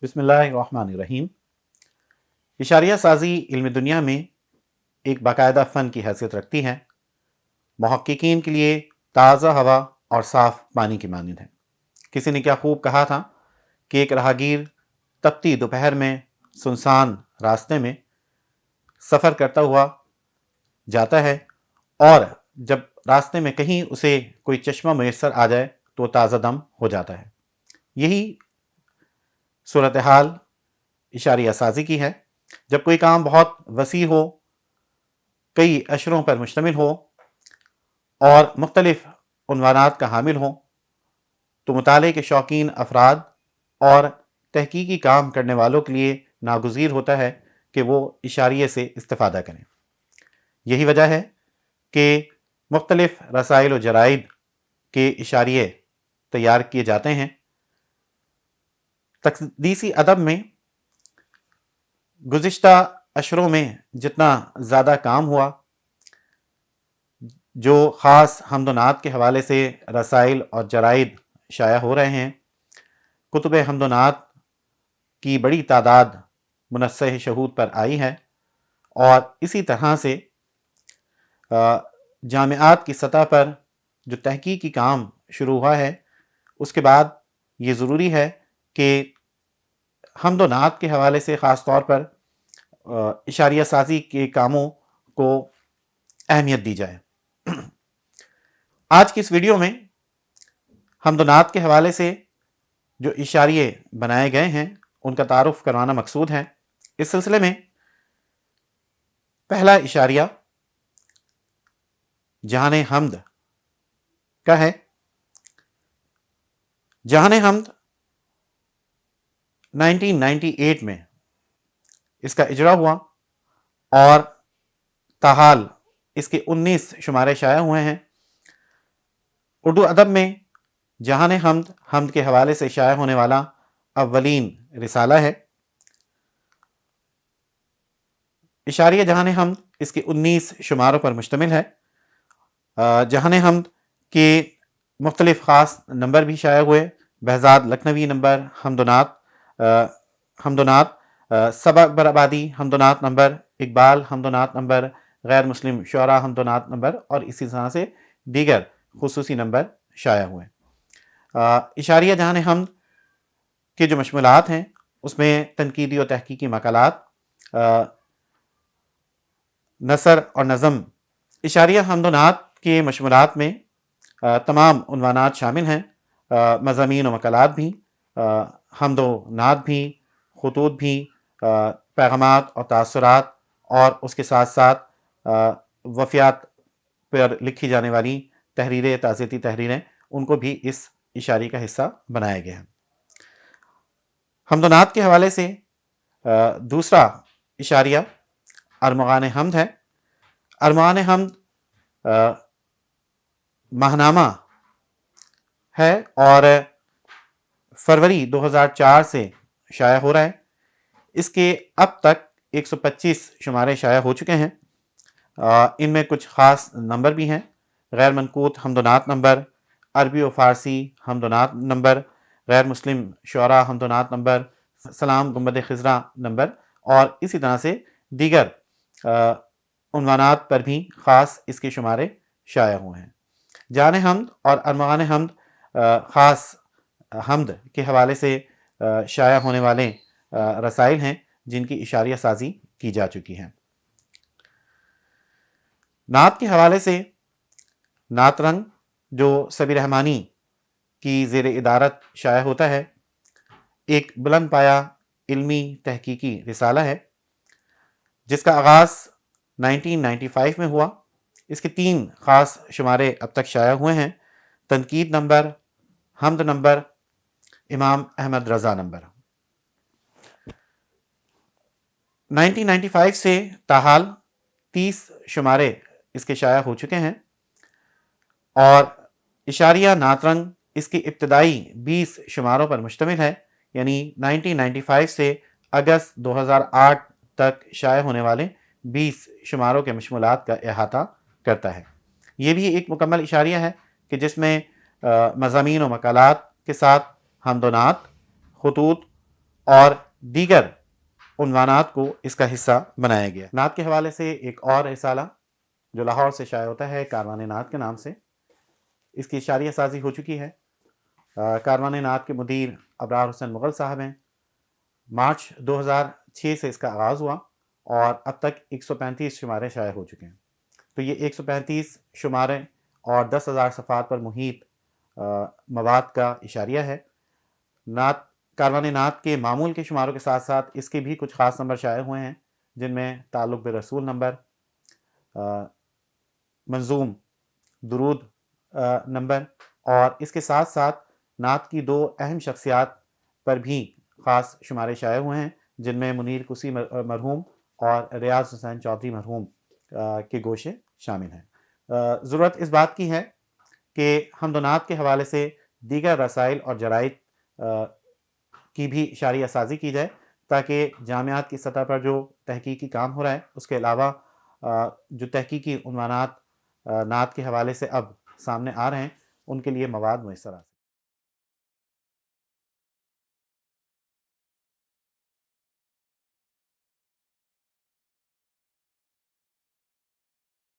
بسم اللہ الرحمن الرحیم۔ اشاریہ سازی علم دنیا میں ایک باقاعدہ فن کی حیثیت رکھتی ہے۔ محققین کے لیے تازہ ہوا اور صاف پانی کی مانند ہے۔ کسی نے کیا خوب کہا تھا کہ ایک راہگیر تپتی دوپہر میں سنسان راستے میں سفر کرتا ہوا جاتا ہے، اور جب راستے میں کہیں اسے کوئی چشمہ میسر آ جائے تو وہ تازہ دم ہو جاتا ہے۔ یہی صورتحال اشاریہ سازی کی ہے۔ جب کوئی کام بہت وسیع ہو، کئی اشروں پر مشتمل ہو اور مختلف عنوانات کا حامل ہو، تو مطالعے کے شوقین افراد اور تحقیقی کام کرنے والوں کے لیے ناگزیر ہوتا ہے کہ وہ اشاریے سے استفادہ کریں۔ یہی وجہ ہے کہ مختلف رسائل و جرائد کے اشاریے تیار کیے جاتے ہیں۔ تقدیسی ادب میں گزشتہ اشروں میں جتنا زیادہ کام ہوا، جو خاص حمد و نعت کے حوالے سے رسائل اور جرائد شائع ہو رہے ہیں، کتب حمد و نعت کی بڑی تعداد منصح شہود پر آئی ہے، اور اسی طرح سے جامعات کی سطح پر جو تحقیقی کام شروع ہوا ہے، اس کے بعد یہ ضروری ہے کہ حمد و نعت کے حوالے سے خاص طور پر اشاریہ سازی کے کاموں کو اہمیت دی جائے۔ آج کی اس ویڈیو میں حمد و نعت کے حوالے سے جو اشاریے بنائے گئے ہیں ان کا تعارف کروانا مقصود ہے۔ اس سلسلے میں پہلا اشاریہ جہان حمد کا ہے۔ جہان حمد 1998 میں اس کا اجرا ہوا، اور تاحال اس کے 19 شمارے شائع ہوئے ہیں۔ اردو ادب میں جہان حمد حمد کے حوالے سے شائع ہونے والا اولین رسالہ ہے۔ اشاریہ جہان حمد اس کے 19 شماروں پر مشتمل ہے۔ جہان حمد کے مختلف خاص نمبر بھی شائع ہوئے۔ بہزاد لکھنوی نمبر حمد و نعت، سبا اکبر آبادی حمد و نعت نمبر، اقبال حمد و نعت نمبر، غیر مسلم شعراء حمد و نعت نمبر، اور اسی طرح سے دیگر خصوصی نمبر شائع ہوئے۔ اشاریہ جہان حمد کے جو مشمولات ہیں اس میں تنقیدی و تحقیقی مقالات، نثر اور نظم۔ اشاریہ حمد و نعت کے مشمولات میں تمام عنوانات شامل ہیں، مضامین و مقالات بھی، حمد و نعت بھی، خطوط بھی، پیغامات اور تاثرات، اور اس کے ساتھ ساتھ وفیات پر لکھی جانے والی تحریریں، تعزیتی تحریریں، ان کو بھی اس اشاریے کا حصہ بنایا گیا ہے۔ حمد و نعت کے حوالے سے دوسرا اشاریہ ارمغان حمد ہے۔ ارمغان حمد ماہنامہ ہے اور فروری 2004 سے شائع ہو رہا ہے۔ اس کے اب تک 125 شمارے شائع ہو چکے ہیں۔ ان میں کچھ خاص نمبر بھی ہیں: غیر منقوط حمد و نعت نمبر، عربی و فارسی حمد و نعت نمبر، غیر مسلم شعراء حمد و نعت نمبر، سلام گنبد خضرا نمبر، اور اسی طرح سے دیگر عنوانات پر بھی خاص اس کے شمارے شائع ہوئے ہیں۔ جہان حمد اور ارمغان حمد خاص حمد کے حوالے سے شائع ہونے والے رسائل ہیں جن کی اشاریہ سازی کی جا چکی ہے۔ نعت کے حوالے سے نعت رنگ جو سبی رحمانی کی زیر ادارت شائع ہوتا ہے، ایک بلند پایہ علمی تحقیقی رسالہ ہے جس کا آغاز 1995 میں ہوا۔ اس کے 3 خاص شمارے اب تک شائع ہوئے ہیں: تنقید نمبر، حمد نمبر، امام احمد رضا نمبر۔ 1995 سے تاحال 30 شمارے اس کے شائع ہو چکے ہیں، اور اشاریہ نعت رنگ اس کی ابتدائی 20 شماروں پر مشتمل ہے، یعنی 1995 سے اگست 2008 تک شائع ہونے والے 20 شماروں کے مشمولات کا احاطہ کرتا ہے۔ یہ بھی ایک مکمل اشاریہ ہے کہ جس میں مضامین و مقالات کے ساتھ حمد و نعت، خطوط اور دیگر عنوانات کو اس کا حصہ بنایا گیا۔ نعت کے حوالے سے ایک اور رسالہ جو لاہور سے شائع ہوتا ہے کاروان نعت کے نام سے، اس کی اشاریہ سازی ہو چکی ہے۔ کاروان نعت کے مدیر ابرار حسین مغل صاحب ہیں۔ مارچ 2006 سے اس کا آغاز ہوا اور اب تک 135 شمارے شائع ہو چکے ہیں۔ تو یہ 135 شمارے اور 10,000 صفحات پر محیط مواد کا اشاریہ ہے۔ کاروان نعت کے معمول کے شماروں کے ساتھ ساتھ اس کے بھی کچھ خاص نمبر شائع ہوئے ہیں، جن میں تعلق بالرسول نمبر، منظوم درود نمبر، اور اس کے ساتھ ساتھ نعت کی 2 اہم شخصیات پر بھی خاص شمارے شائع ہوئے ہیں، جن میں منیر کسی مرحوم اور ریاض حسین چودھری مرحوم کے گوشے شامل ہیں۔ ضرورت اس بات کی ہے کہ حمد و نعت کے حوالے سے دیگر رسائل اور جرائد کی بھی اشاریہ سازی کی جائے، تاکہ جامعات کی سطح پر جو تحقیقی کام ہو رہا ہے اس کے علاوہ جو تحقیقی عنوانات نعت کے حوالے سے اب سامنے آ رہے ہیں ان کے لیے مواد میسر آ سکے۔